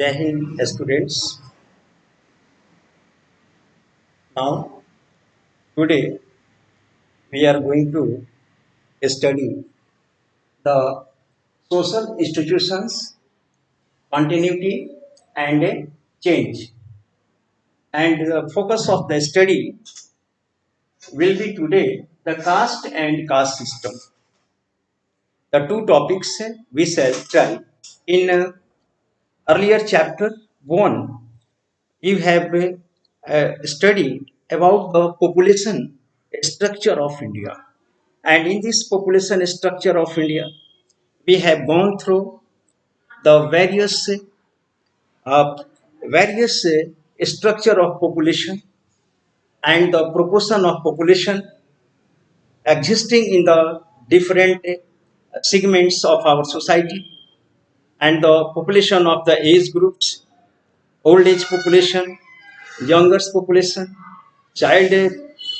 Jai Hind students. Now, today we are going to study the social institutions, continuity and change. And the focus of the study will be today the caste and caste system. The two topics we shall try. In earlier chapter 1, you have studied about the population structure of India. And in this population structure of India, we have gone through the uh, various structure of population and the proportion of population existing in the different segments of our society and the population of the age groups, old age population, younger population, child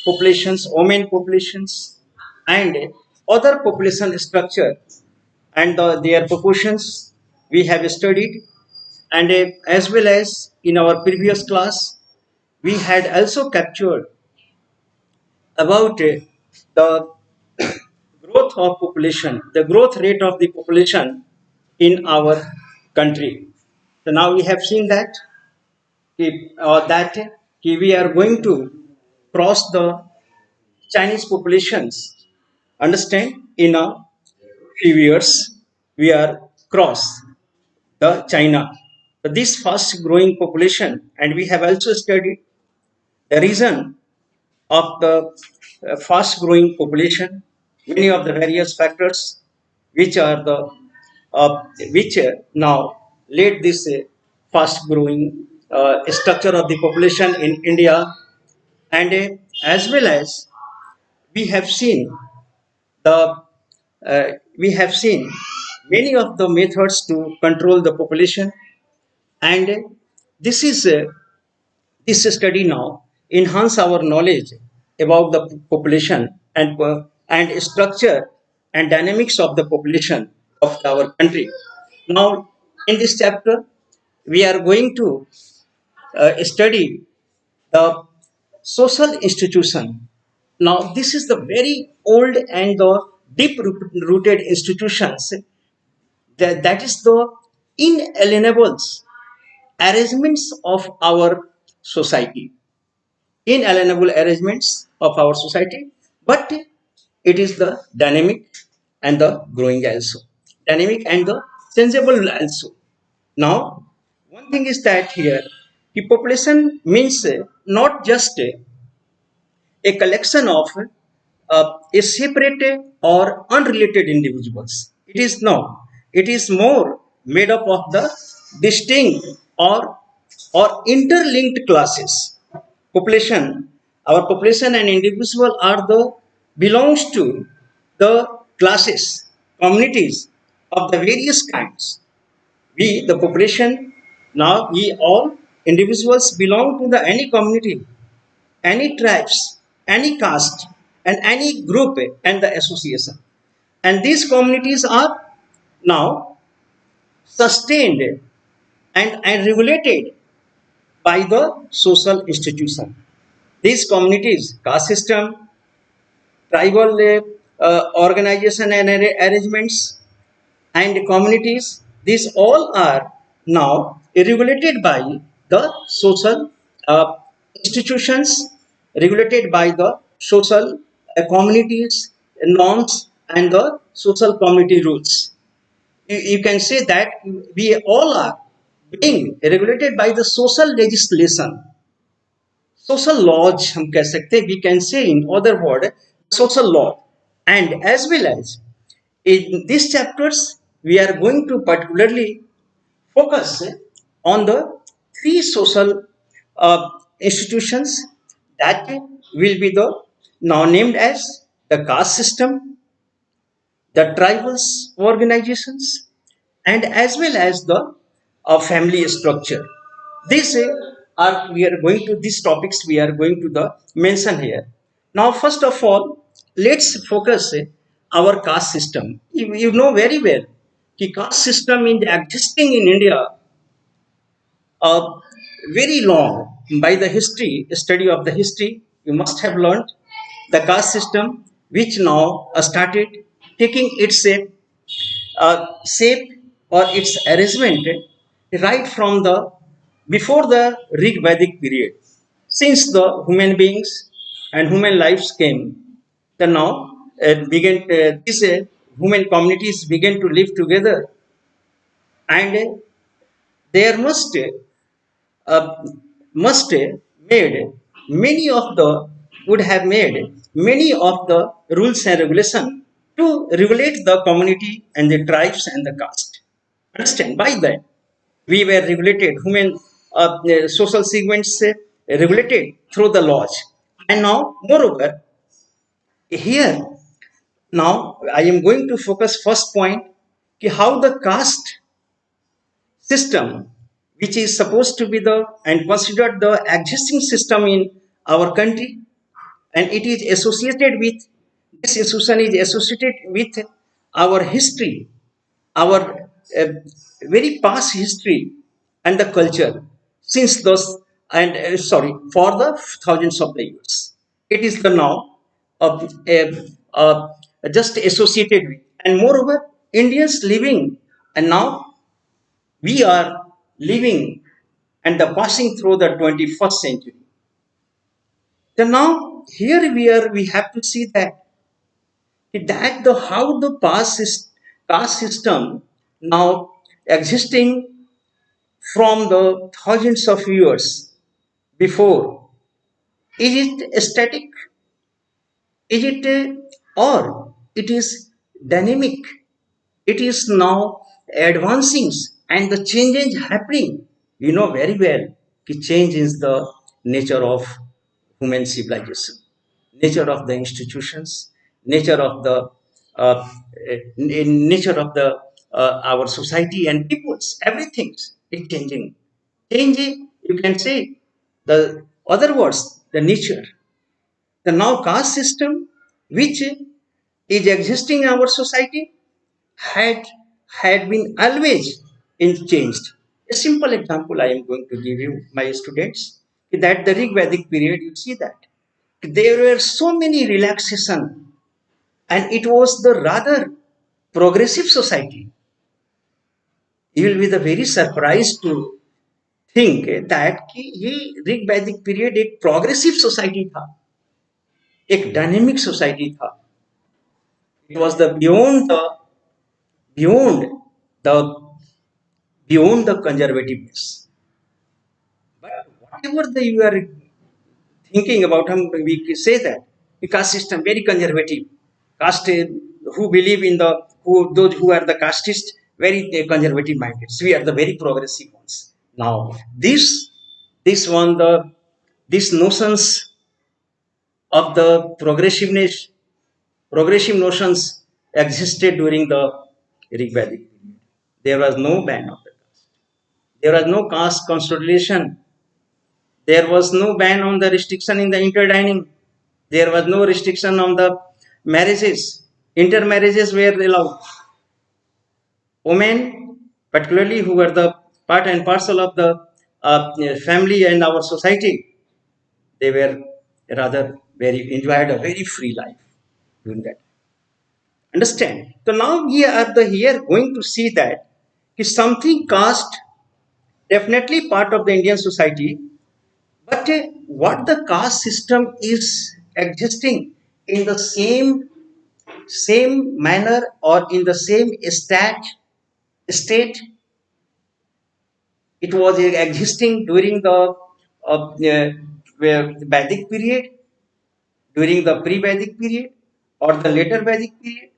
populations, women populations, and other population structure and their proportions we have studied. And as well as in our previous class, we had also captured about the growth of population, the growth rate of the population in our country. So now we have seen that we are going to cross the Chinese populations. Understand? In a few years, we are cross the China. So this fast growing population, and we have also studied the reason of the fast growing population, many of the various factors which are the which now led this fast growing structure of the population in India, and as well as we have seen the we have seen many of the methods to control the population, and this is this study now enhance our knowledge about the population and structure and dynamics of the population of our country. Now, in this chapter, we are going to study the social institution. Now, this is the very old and the deep rooted institutions that is the inalienable arrangements of our society, inalienable arrangements of our society, but it is the dynamic and the growing also, dynamic and the changeable also. Now, one thing is that here, the population means not just a collection of a separate or unrelated individuals. It is not. It is more made up of the distinct or interlinked classes. Population, our population and individual are the belongs to the classes, communities of the various kinds. We, the population, now we all individuals belong to the any community, any tribes, any caste, and any group and the association. And these communities are now sustained and regulated by the social institution. These communities, caste system, tribal organization and arrangements, and communities, these all are now regulated by the social uh, institutions, regulated by the social communities, norms, and the social community rules. You can say that we all are being regulated by the social legislation, social laws हम कह सकते हैं, we can say in other word social law. And as well as in these chapters we are going to particularly focus on the three social institutions that will be the now named as the caste system, the tribal organizations, and as well as the family structure. These are we are going to these topics we are going to the mention here. Now, first of all, let's focus our caste system. You know very well the caste system in existing in India uh, very long by the history study of the history. You must have learned the caste system, which now started taking its shape or its arrangement right from the before the Rig Vedic period. Since the human beings and human lives came, then now these human communities began to live together, and there uh, must made many of the would have made many of the rules and regulation to regulate the community and the tribes and the caste. Understand? By that, we were regulated, human social segments regulated through the laws. And now, moreover, here now I am going to focus first point how the caste system, which is supposed to be the and considered the existing system in our country, and it is associated with this institution is associated with our history, our very past history and the culture since those and sorry for the thousands of the years. It is the now uh, uh, uh, just associated with, and moreover, Indians living, and now we are living and the passing through the 21st century. Then now here we have to see that the how the caste system now existing from the thousands of years before, is it static, is it or it is dynamic, it is now advancing, and the change is happening. You know very well that change is the nature of human civilization, nature of the institutions, nature of the nature of the our society and peoples. Everything is changing. Change, you can say, the other words, the nature. The now caste system, which is existing in our society, had had been always in changed. A simple example I am going to give you, my students, that the Rig Vedic period, you see that there were so many relaxation, and it was the rather progressive society. You will be the very surprised to think that कि ये ऋग वैदिक period एक progressive society था, एक dynamic society था. It was the beyond the beyond the conservativeness. But whatever you are thinking about, we say that the caste system very conservative. Caste who believe in the who those who are the casteist very conservative minded. So we are the very progressive ones. Now this one the these notions of the progressive notions existed during the Rig Vedic period. There was no ban of the caste. There was no caste consolidation. There was no ban on the restriction in the interdining. There was no restriction on the marriages. Intermarriages were allowed. Women, particularly who were the part and parcel of the family and our society, they were rather very enjoyed a very free life during that. Understand? So now we are the here going to see that is something caste definitely part of the Indian society. But what the caste system is existing in the same manner or in the same state it was existing during the Vedic period, during the pre-Vedic period, or the later Vedic period,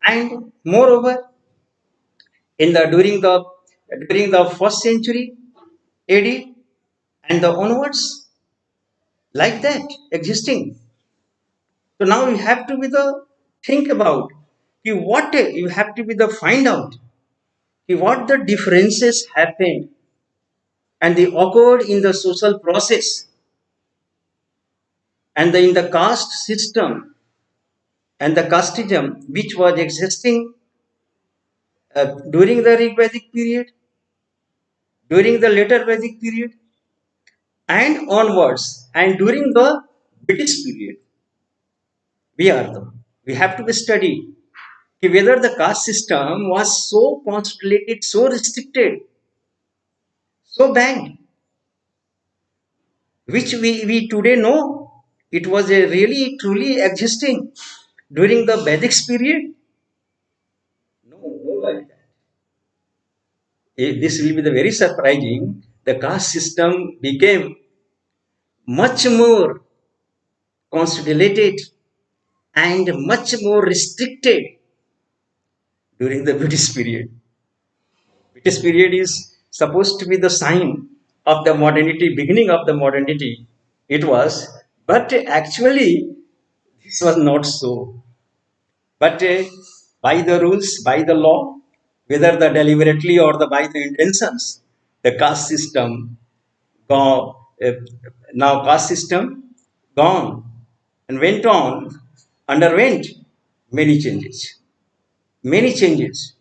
and moreover in the during the first century AD and the onwards, like that existing. So now you have to be the think about what you have to be the find out what the differences happened and they occurred in the social process and in the caste system and the casteism which was existing during the Rig Vedic period, during the later Vedic period and onwards, and during the British period, we are the we have to study whether the caste system was so constellated, so restricted, so banned, which we today know it was a really truly existing during the Vedic period. No, no like that. This will be the very surprising. The caste system became much more constellated and much more restricted during the British period. British period is supposed to be the sign of the modernity, beginning of the modernity. It was, but actually, this was not so. But by the rules, by the law, whether the deliberately or the by the intentions, the caste system gone. Now caste system gone and went on, underwent many changes, many changes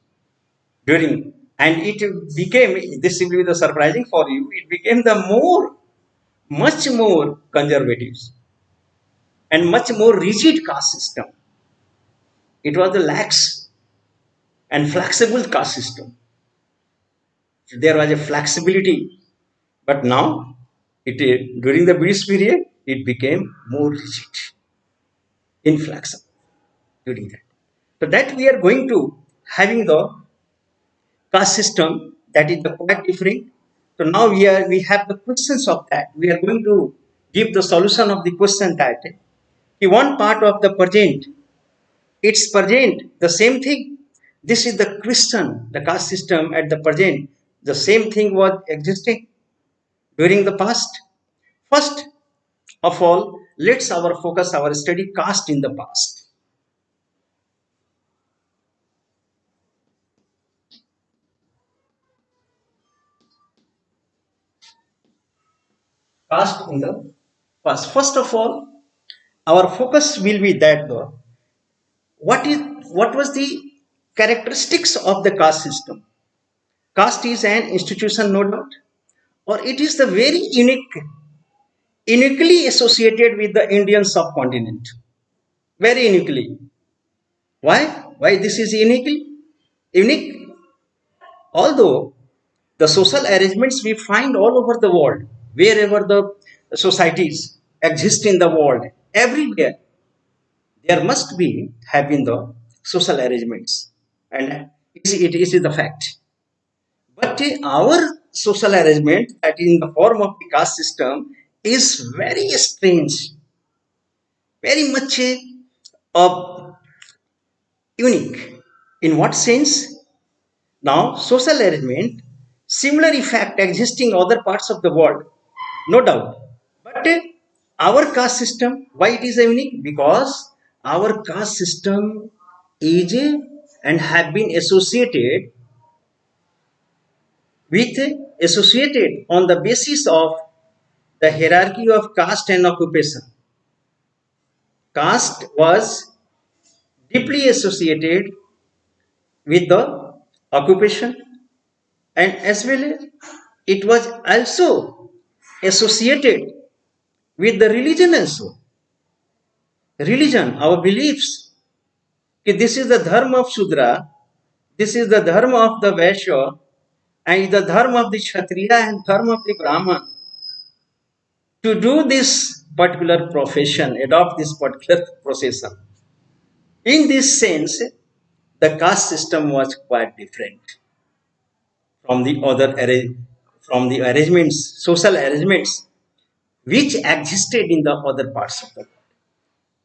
during, and it became, this will be the surprising for you, it became the more, much more conservative and much more rigid caste system. It was the lax and flexible caste system. There was a flexibility, but now it during the British period it became more rigid, inflexible during that. So that we are going to having the caste system that is the quite different. So now we have the questions of that. We are going to give the solution of the question that the one part of the present, it's present the same thing. This is the Christian, the caste system at the present. The same thing was existing during the past. First of all, let's our focus our study caste in the past. Caste in the past. First of all, our focus will be that what was the characteristics of the caste system. Caste is an institution, no doubt, or it is the very uniquely associated with the Indian subcontinent, very uniquely. Why this is unique? Although the social arrangements we find all over the world, wherever the societies exist in the world, everywhere there must be have been the social arrangements, and it is the fact. But our social arrangement that in the form of the caste system is very strange, very much unique. In what sense? Now, social arrangement, similar effect existing other parts of the world, no doubt. But our caste system, why it is unique? Because our caste system is and have been with associated on the basis of the hierarchy of caste and occupation. Caste was deeply associated with the occupation, and as well as it was also associated with the religion also. Religion, our beliefs. This is the dharma of Shudra, this is the dharma of the Vaishya, and the dharma of the Kshatriya and dharma of the Brahman. To do this particular profession, adopt this particular procession. In this sense, the caste system was quite different from the other from the arrangements, social arrangements which existed in the other parts of the world.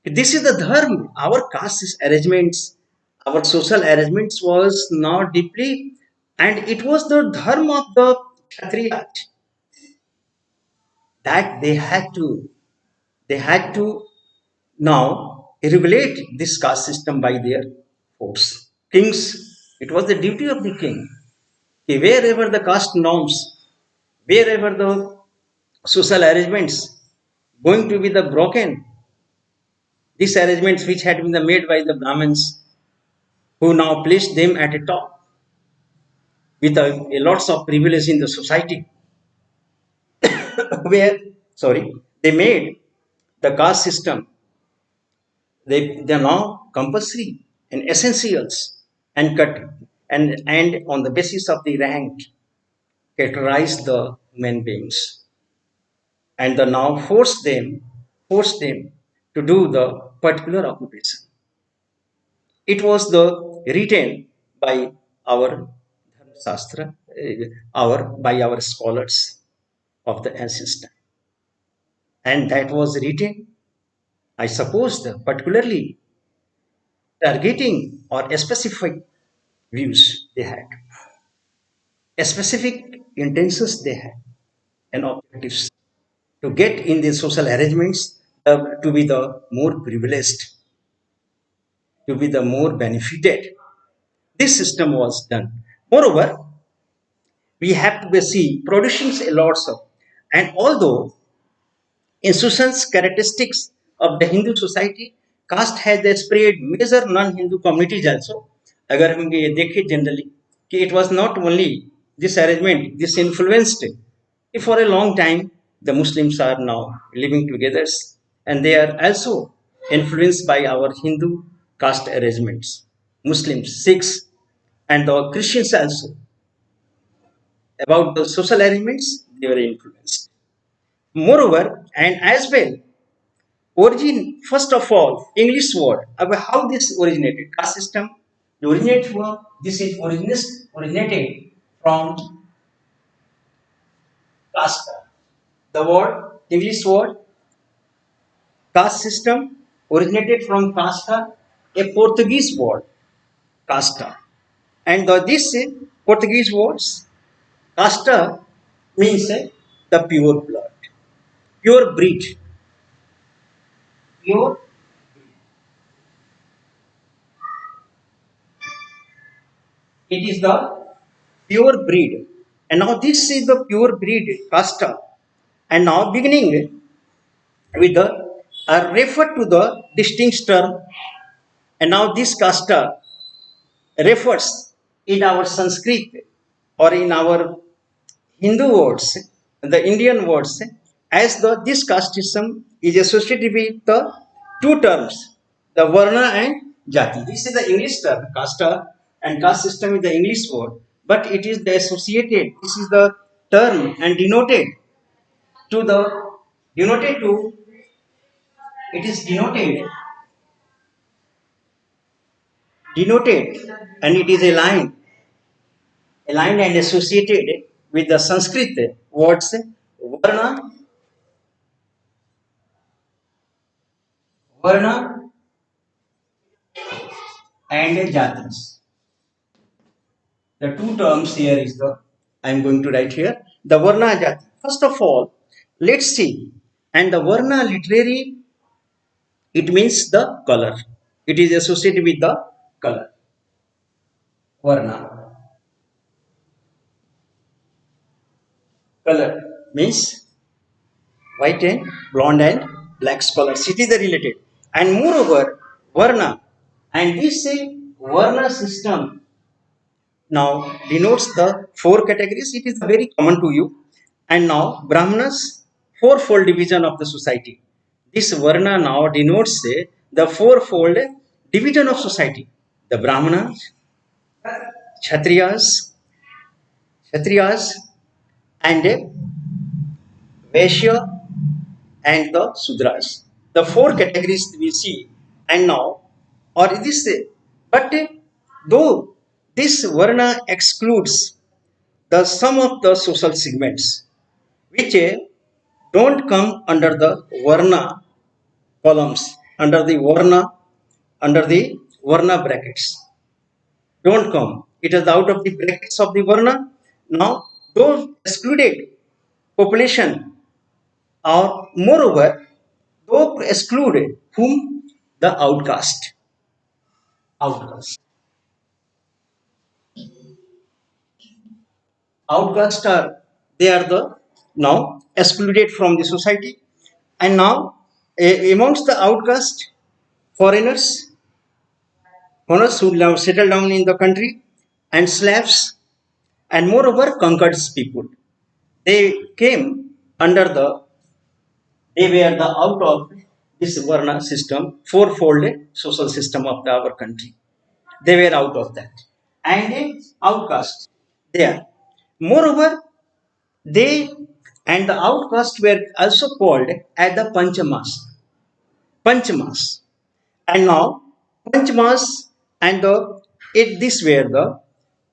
This is the dharma. Our caste arrangements, our social arrangements was not deeply, and it was the dharma of the Kshatriya that they had to now regulate this caste system by their force. Kings, it was the duty of the king. Wherever the caste norms, wherever the social arrangements going to be the broken, these arrangements which had been made by the Brahmins, who now placed them at a top, with a lots of privilege in the society, where, sorry, they made the caste system, they're now compulsory and essentials, and cut, and on the basis of the rank categorize the human beings, and the now force them to do the particular occupation. It was the written by our Dharma Shastra, our by our scholars of the ancient time, and that was written, I suppose, particularly targeting or specific views they had, specific intentions they had, and objectives to get in the social arrangements, to be the more privileged, to be the more benefited. This system was done. Moreover, we have to see producing a lot of, and although institutions characteristics of the Hindu society, caste has spread major non-Hindu communities also. अगर हम ये देखें generally कि it was not only this arrangement, this influenced for a long time the Muslims are now living together, and they are also influenced by our Hindu caste arrangements. Muslims, Sikhs, and the Christians also, about the social arrangements they were influenced. Moreover, and as well, origin, first of all, English word, about how this originated, caste system, the originate word, this is originated from caste. The word, English word, caste system, originated from casta, a Portuguese word, casta. And this Portuguese words, casta means the pure blood, pure breed, pure, it is the pure breed. And now this is the pure breed casta. And now beginning with the refer to the distinct term. And now this casta refers in our Sanskrit or in our Hindu words, the Indian words, as the this caste system is associated with the two terms, the Varna and Jati. This is the English term, casta, and caste system is the English word, but it is the associated. This is the term and to the denoted to it is denoted, and it is aligned and associated with the Sanskrit words Varna, Varna and Jatis. The two terms here is the, I am going to write here, the Varna Jati. First of all, let's see. And the Varna literary, it means the color. It is associated with the color. Varna. Color means white and blonde and black colors. It is the related. And moreover, Varna. And this Varna system now denotes the four categories. It is very common to you. And now Brahmanas, fourfold division of the society. This Varna now denotes the fourfold division of society. The Brahmanas, Kshatriyas, Kshatriyas, and Vaishya, and the Sudras. The four categories we see, and now, or this, but though this Varna excludes the sum of the social segments which don't come under the Varna columns, under the Varna brackets, don't come. It is out of the brackets of the Varna. Now, those excluded population are moreover, those excluded whom the outcast. Outcast are, they are the now excluded from the society, and now amongst the outcast, foreigners, foreigners who now settle down in the country, and slaves, and moreover conquered people. They came under the, they were the out of this Varna system, fourfold social system of our country. They were out of that. And a outcast there. Moreover, they and the outcasts were also called as the Panchamas. Panchamas. And now Panchamas and the it this were the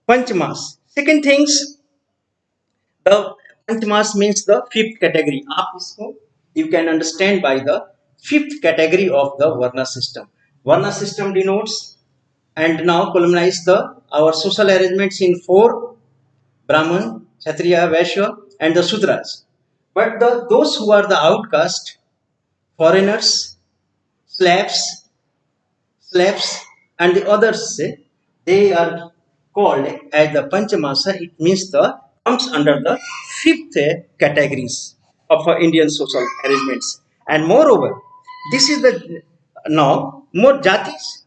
Panchamas. Second things, the Panchamas means the fifth category. आप इसको you can understand by the fifth category of the Varna system. Varna system denotes and now columnize the our social arrangements in four: Brahman, Kshatriya, Vaishya, and the Sudras. But those who are the outcast, foreigners, slaves, and the others, they are called as the Panchamasa. It means the comes under the fifth categories of Indian social arrangements. And moreover, this is the now more jatis.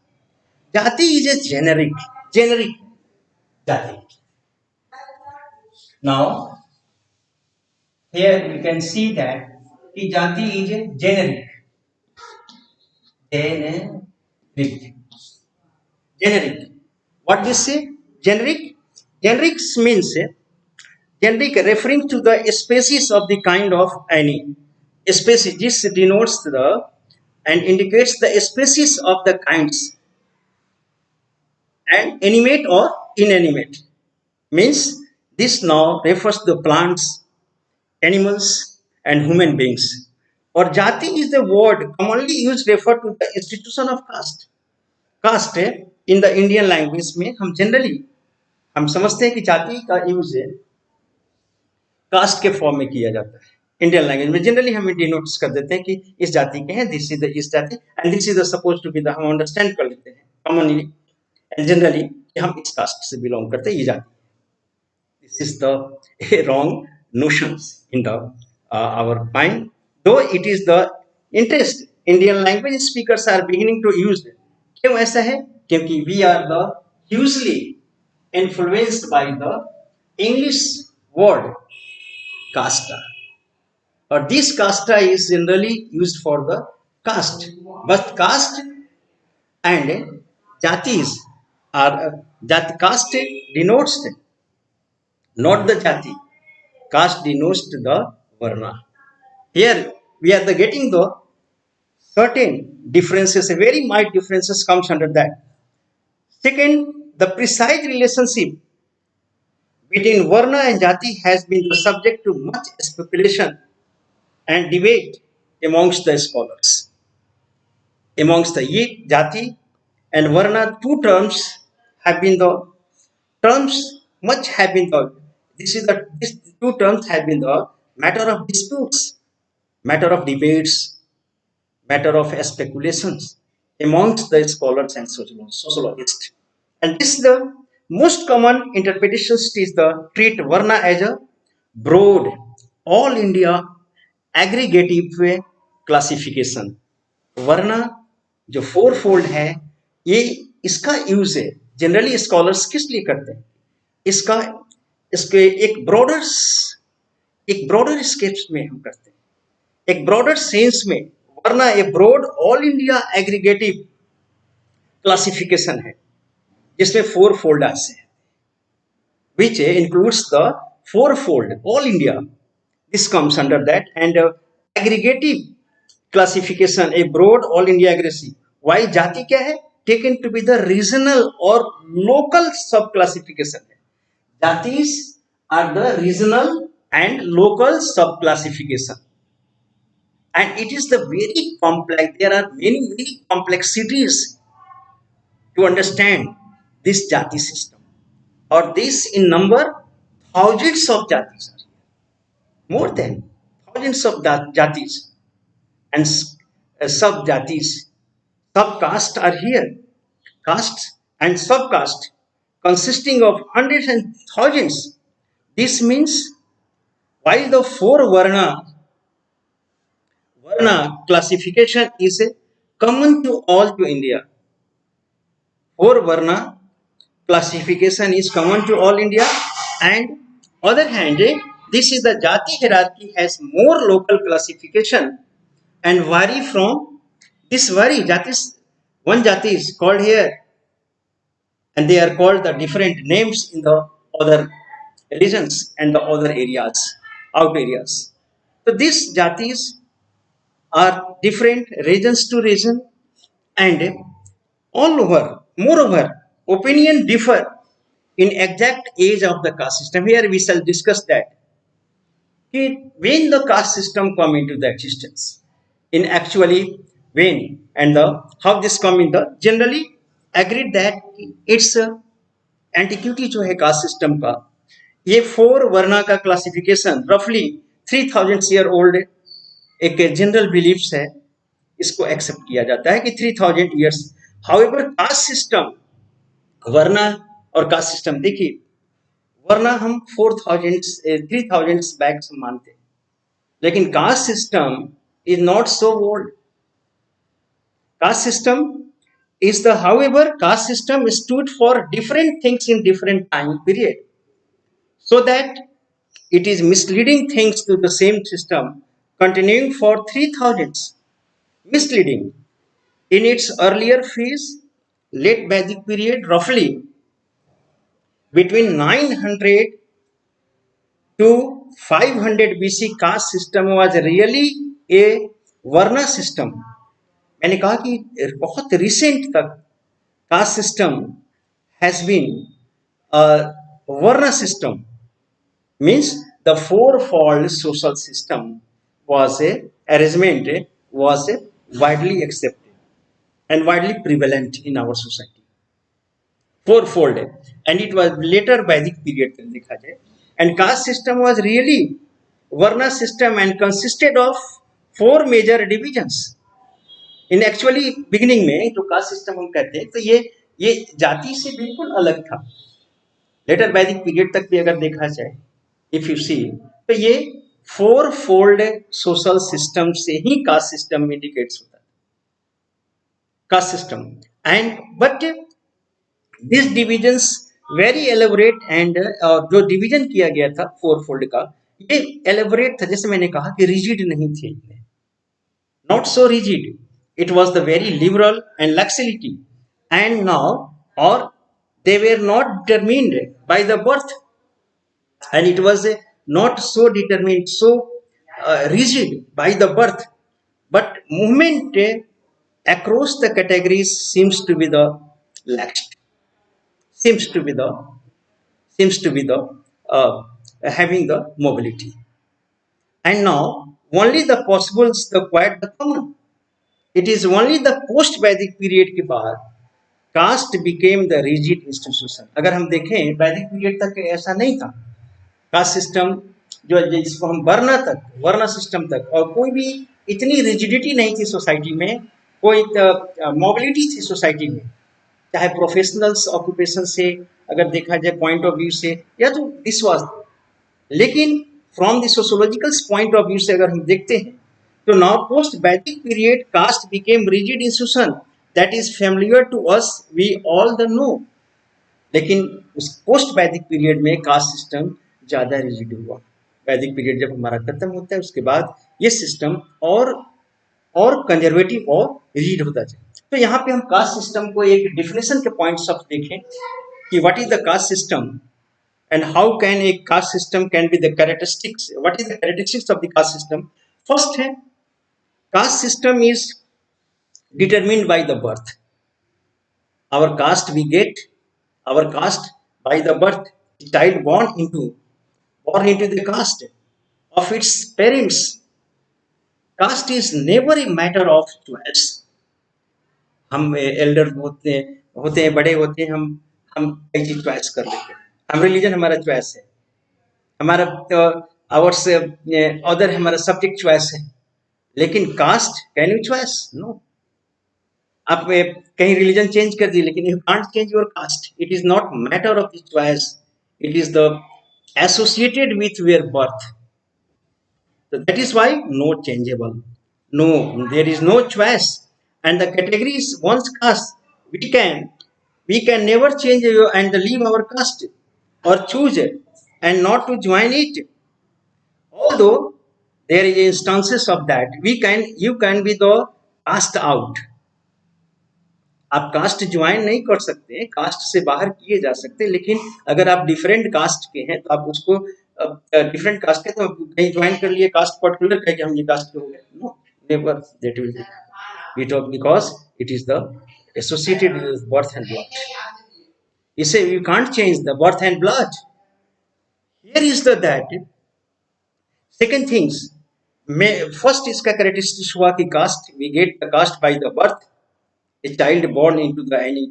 Jati is a generic jati. Now here you can see that the jati is a generic. Generic. What this say? Generic. Generics means generic referring to the species of the kind of any species. This denotes the and indicates the species of the kinds and animate or inanimate. Means this now refers to plants, animals, and human beings. Or jati is the word commonly used refer to the institution of caste. Caste है in the Indian language में हम generally हम समझते हैं कि जाति का use है कास्ट के फॉर्म में किया जाता है इंडियन लैंग्वेज में जनरली हम डिनोट्स कर देते हैं कि इस जाति के हैं दिस इज द इस जाति and this is the suppose to be the हम अंडरस्टैंड कर लेते हैं कॉमनली एंड जनरली कि हम इस कास्ट से बिलोंग करते हैं ये जाति this is the wrong notions in the our mind though it is the interest Indian language speakers are beginning to use क्यों ऐसा है क्योंकि we are the hugely influenced by the English word कास्टा और दिस कास्टा is generally used for the caste but caste and jatis are jati caste denotes not the jati caste denotes the varna here we are the getting the certain differences, a very mild differences comes under that. Second, the precise relationship between Varna and Jati has been the subject to much speculation and debate amongst the scholars. Amongst the Jati and Varna, two terms have been the terms much have been the these two terms have been the matter of disputes, matter of debates, matter of speculations amongst the scholars and sociologists. And this is the most common interpretation is the treat Varna as a broad, all India aggregative classification. Varna जो four fold है ये इसका use है generally scholars किस लिए करते हैं इसका इसके एक ब्रॉडर स्केप्स में हम करते हैं एक ब्रॉडर सेंस में varna a broad all India aggregative classification है जिसमें फोर फोल्डर्स है which includes the fourfold all India. This comes under that and aggregative classification a broad all India aggregation. Why जाति क्या है? Taken to be the regional or local sub classification है. जातिस are the regional and local sub classification. And it is the very complex. There are many complexities to understand this jati system. Or this in number thousands of jatis are here. More than thousands of jatis and sub-jatis, sub-castes are here. Castes and sub-caste consisting of hundreds and thousands. This means while the four varna classification is common to all to India. Four varna classification is common to all India And other hand, this is the jati hierarchy has more local classification and vary from this vary jatis. One jati is called here, and they are called the different names in the other regions and the other areas, out areas. So these jatis are different regions to region, and all over. Moreover, opinion differ in exact age of the caste system. Here we shall discuss that. When the caste system come into the existence, in actually when and the how this come in the generally agreed that it's एंटिक्यूटी जो है caste system का ये 4 वर्णा का classification रफली 3000 year old एक general beliefs है इसको एक्सेप्ट किया जाता है कि 3000 ईयर्स हाउएवर कास्ट सिस्टम वर्णा और कास्ट सिस्टम देखिए वरना हम 3000 बैक मानते हैं लेकिन caste system is not so old caste system is the however caste system stood for different things in different time period so that it is misleading things to the same system continuing for 3000s misleading in its earlier phase late Vedic period roughly between 900 to 500 BC caste system was really a varna system मैंने कहा कि बहुत recent तक caste system has been varna system means the four fold social system was a arrangement was widely accepted and widely prevalent in our society fourfold and it was later Vedic period तक देखा जाए and caste system was really varna system and consisted of 4 major divisions in actually beginning में जो caste system हम कहते हैं तो ये जाति से बिल्कुल अलग था लेटर वैदिक पीरियड तक भी अगर देखा जाए इफ यू सी तो ये 4 फोल्ड सोशल सिस्टम से ही कास्ट सिस्टम इंडिकेट्स होता है caste system and but this divisions very elaborate and जो डिवीजन किया गया था 4 फोल्ड का ये एलेबोरेट था जैसे मैंने कहा कि रिजिड नहीं थे not so rigid it was the very liberal and laxity and now or they were not determined by the birth and it was not so determined so rigid by the birth but movement across the categories seems to be the lax seems to be the uh, having the mobility and now only the possibles the quite the common it is only the post Vedic period के बाद caste became the rigid institution अगर हम देखें वैदिक period तक ऐसा नहीं था कास्ट सिस्टम जो जिसको हम वर्ण सिस्टम तक और कोई भी इतनी रिजिडिटी नहीं थी सोसाइटी में कोई मोबिलिटी थी सोसाइटी में चाहे प्रोफेशनल्स ऑक्यूपेशन से अगर देखा जाए पॉइंट ऑफ व्यू से या तो दिस वाज लेकिन from the sociological point of view से अगर हम देखते हैं So now post-Vedic period caste became rigid institution that is familiar to us we all the know. लेकिन उस post-Vedic period में caste system ज़्यादा rigid हुआ वैदिक पीरियड जब हमारा खत्म होता है उसके बाद ये सिस्टम और कंजर्वेटिव और रिजिड होता जाए तो यहाँ पे हम कास्ट सिस्टम को एक डिफिनेशन के पॉइंट्स ऑफ देखें कि what is the caste system and how can a caste system can be the characteristics what is the characteristics of the caste system first है caste system is determined by the birth our caste we get our caste by the birth child born into the caste of its parents caste is never a matter of choice हम Elder होते हैं बड़े होते हैं हम कई चीज choice कर लेते हैं हम रिलीजन हमारा चॉइस है हमारा आवर्स अदर हमारा सब्जेक्ट चॉइस है लेकिन caste can you choice no आप कहीं रिलीजन चेंज कर दिए लेकिन you can't change your caste it is not matter of choice it is the associated with your birth that is why no changeable no there is no choice and the category is once caste we can never change and leave our caste और choose and not to join it. Although there is instances of that, you can be the cast out. आप cast join नहीं कर सकते, cast से बाहर किए जा सकते, लेकिन अगर आप डिफरेंट कास्ट के हैं तो आप उसको डिफरेंट कास्ट के तो कहीं ज्वाइन कर लिए कास्ट पर्टिकुलर कह के हम ये कास्ट के हो गए, no, never that will be talk because it is the associated with birth and blood. इसे you can't change the birth and blood. Here is the that second things में first इसका कैरेक्टरिस्टिक्स हुआ कि caste we get the caste by the birth. A child born into the any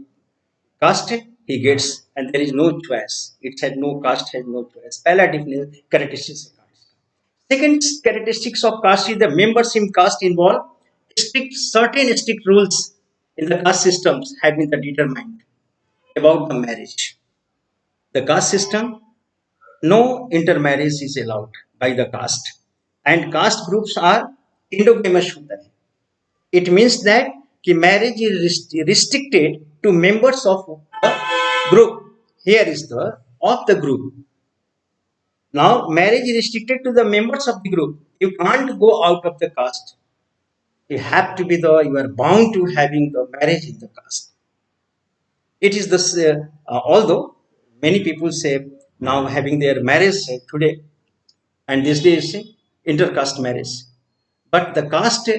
caste he gets and there is no choice. It has no caste, has no choice. पहला difference characteristics है caste. Second characteristics of caste is the members in caste involve certain strict rules in the caste systems have been determined about the marriage. The caste system, no intermarriage is allowed by the caste, and caste groups are endogamous होता है. It means that कि marriage is restricted to members of the group. Here is the of the group. Now marriage is restricted to the members of the group. You can't go out of the caste. You have to be you are bound to having the marriage in the caste. It is this although many people say now having their marriage today and these days intercaste marriage, but the caste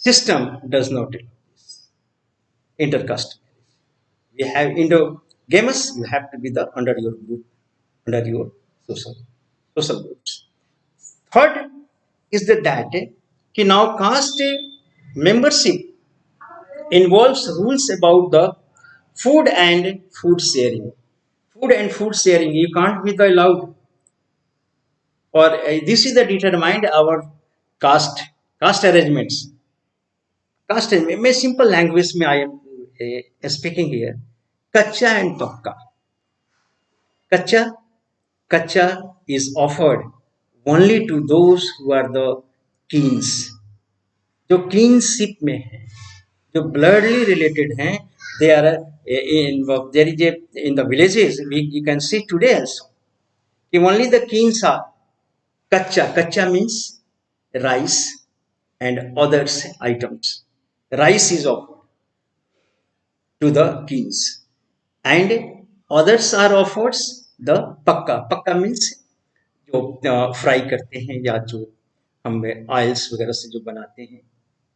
system does not allow this intercaste marriage. We have endogamous, you have to be the under your group, under your social groups. Third is that कि now caste membership involves rules about the food and food sharing. Food and food sharing, you can't be the allowed. Or this is the determined our caste arrangements. Caste में simple language में I am speaking here. Kacha and pakka. Kacha is offered only to those who are the kings. जो kinship में हैं, जो bloodly related हैं, they are involved. There is in the villages you can see today also. Only the kings are kacha. Kacha means rice and others items. Rice is offered to the kings and others are offered the pakka. Pakka means जो fry करते हैं या जो हम oils वगैरह से जो बनाते हैं,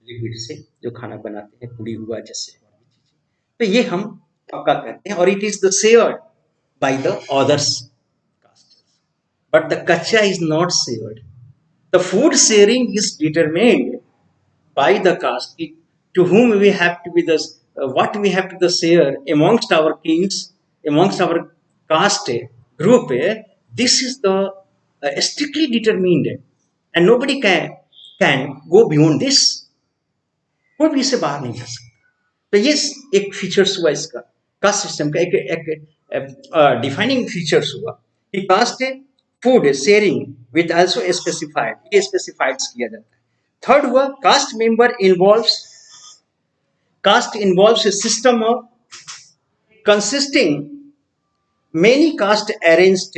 लिक्विड से जो खाना बनाते हैं, पूरी हुआ जैसे, तो ये हम पक्का कहते हैं. और it is the shared by the others caste, but the कच्चा is not shared. The food sharing is determined by the caste, to whom we have to be the what we have to the share amongst our kings, amongst our caste group. This is the strictly determined, and nobody can go beyond this. कोई भी इसे बाहर नहीं जा सकता. तो ये एक फीचर्स हुआ इसका कास्ट सिस्टम का, एक डिफाइनिंग फीचर्स हुआ कि caste food sharing with also specified, ये स्पेसिफाइड किया जाता है. थर्ड हुआ caste involves a system of consisting many caste arranged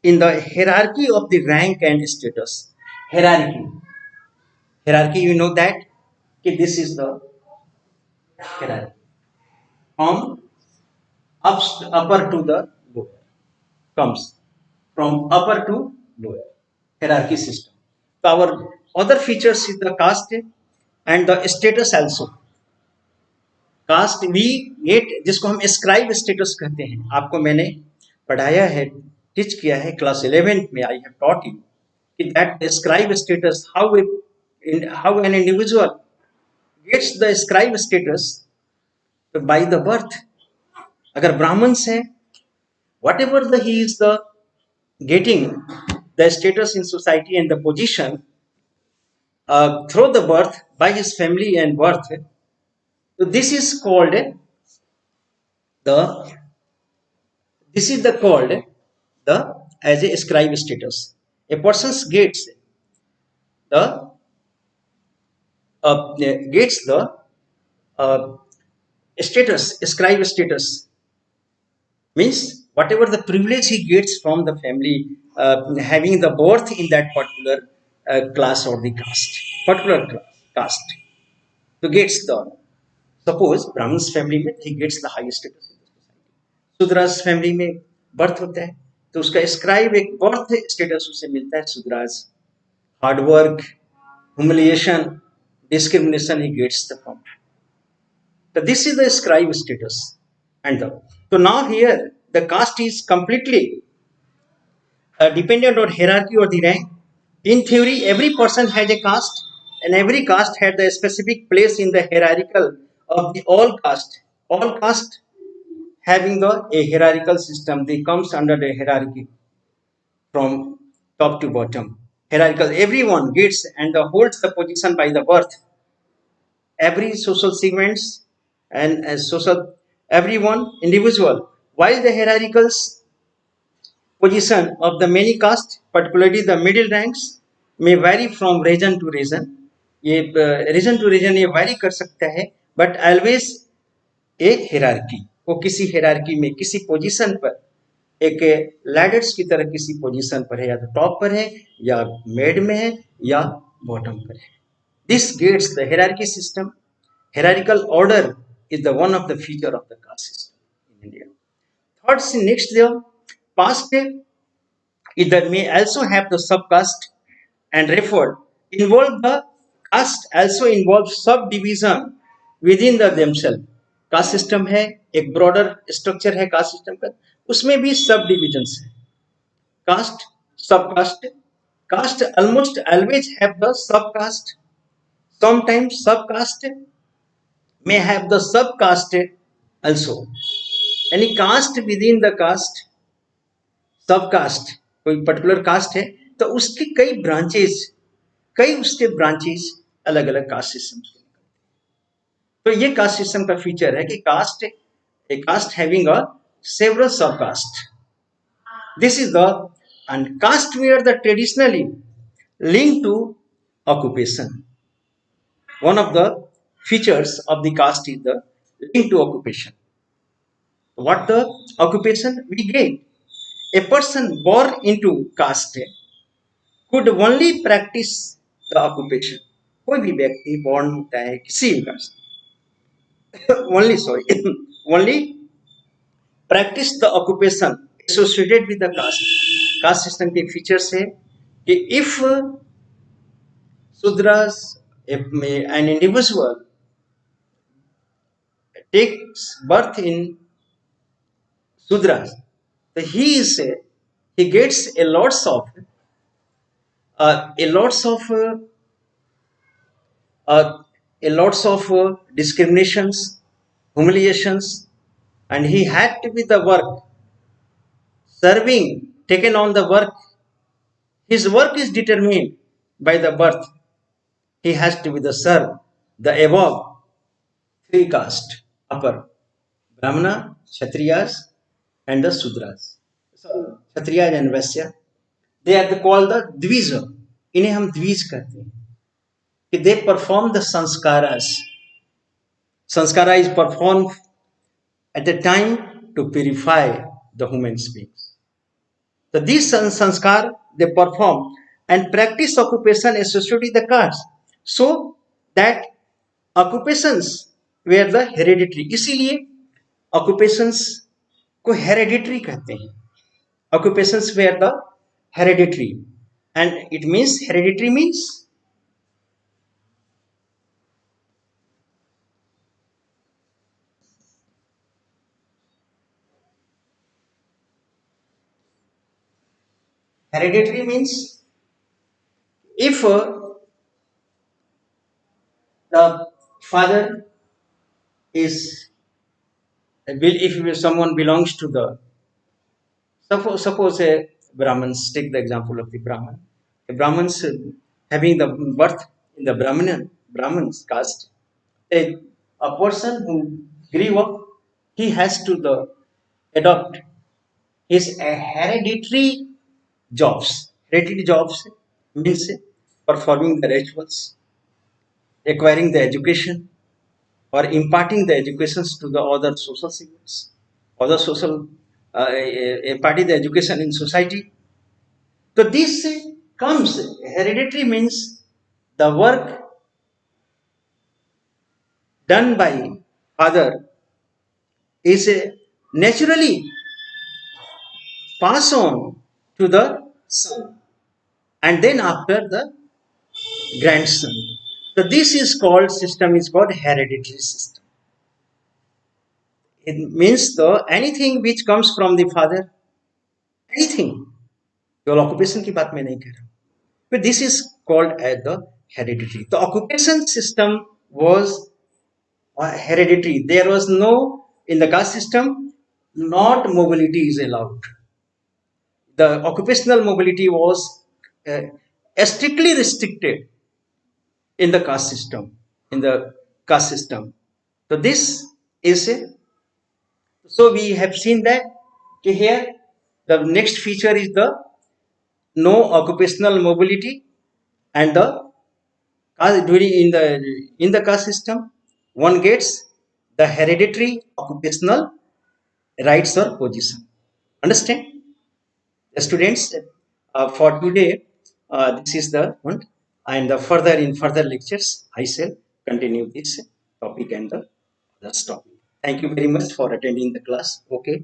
in the hierarchy of the rank and status. Hierarchy, you know that this is the hierarchy from upper to the lower, comes from upper to lower, hierarchy system. So our other features is the caste and the status also. Caste we get, जिसको हम scribe status कहते हैं, आपको मैंने पढ़ाया है, teach किया है क्लास 11 में. आई हैव टॉट यू कि that scribe status, how an individual gets the scribe status by the birth. अगर ब्राह्मण्स हैं, whatever the he is the getting the status in society and the position through the birth by his family and birth. So this is called as a scribe status. A person gets the status, scribe status means whatever the privilege he gets from the family, having the birth in that particular class or the caste, particular caste, so gets the, suppose Brahmin's family में he gets the highest status in the society, Sudra's family में birth होता है तो उसका scribe एक birth status उसे मिलता है Shudras, hard work, humiliation, discrimination he gets the from. So this is the scribe status. And so now here the caste is completely dependent on hierarchy or the rank. In theory, every person has a caste, and every caste had the specific place in the hierarchical of the all caste. All caste having a hierarchical system, they comes under the hierarchy from top to bottom. Hierarchical, everyone gets and holds the position by the birth. Every social segments and social, everyone individual. While the hierarchicals position of the many castes, particularly the middle ranks, may vary from region to region. ये reason to reason ये vary कर सकता है, but always a hierarchy, वो किसी hierarchy में किसी position पर एक लैडर्स की तरह किसी पोजीशन पर है, या तो टॉप पर है या मिड में है या बॉटम पर है. This gets the hierarchy system. Hierarchical order is the one of the feature of the caste system in India. Third, next the past either may also have the subcaste and referred involve the caste also involves subdivision within the themselves. Caste system है, एक broader structure है caste system का, उसमें भी sub divisions है. Caste, sub caste, caste almost always have the sub caste. Sometimes sub caste may have the subcaste also. Any caste within the caste, subcaste, कोई particular caste है तो उसके कई ब्रांचेस, कई उसके ब्रांचेस अलग अलग कास्ट सिस्टम के. तो ये कास्ट सिस्टम का फीचर है कि caste, a caste having a several subcaste. This is the and caste were the traditionally linked to occupation. One of the features of the caste is the link to occupation. What the occupation we get? A person born into caste could only practice the occupation. कोई भी व्यक्ति born होता है किसी भी caste, only practice the occupation associated with the caste. Caste system के features है कि if Sudras, an individual takes birth in Sudras, so he gets a lots of discriminations, humiliations, and he had to be the work serving, taken on the work. His work is determined by the birth. He has to be the serve the above three caste, upper Brahmana, Kshatriyas, and the Sudras. So Kshatriyas and Vaisya, they are called the Dvija. इन्हें हम द्विज कहते हैं कि they perform the sanskaras. Sanskara is performed at the time to purify the human beings. So these sanskar they perform and practice occupation associated with the caste, so that occupations were the hereditary. इसीलिए occupations को hereditary कहते हैं. Occupations were the hereditary, and it means hereditary means if the father is, if someone belongs to the, suppose a Brahmins, take the example of the Brahman. The Brahmins having the birth in the Brahmins caste, a person who grew up, he has to adopt his hereditary jobs. Hereditary jobs means performing the rituals, acquiring the education, or imparting the educations to the other social segments, other social a part of the education in society. So this comes, hereditary means the work done by father is naturally passed on to the son, and then after the grandson. So this is called, system is called hereditary system. It means the anything which comes from the father, anything, केवल occupation की बात मैं नहीं कह रहा हूँ, but this is called as the hereditary. The occupation system was hereditary. There was no, in the caste system, not mobility is allowed. The occupational mobility was uh, strictly restricted in the caste system. In the caste system, so this is a, so we have seen that here the next feature is the no occupational mobility, and the during in the caste system one gets the hereditary occupational rights or position. Understand, students? For today, this is the one, and the further in further lectures I shall continue this topic and the other topic. Thank you very much for attending the class. Okay.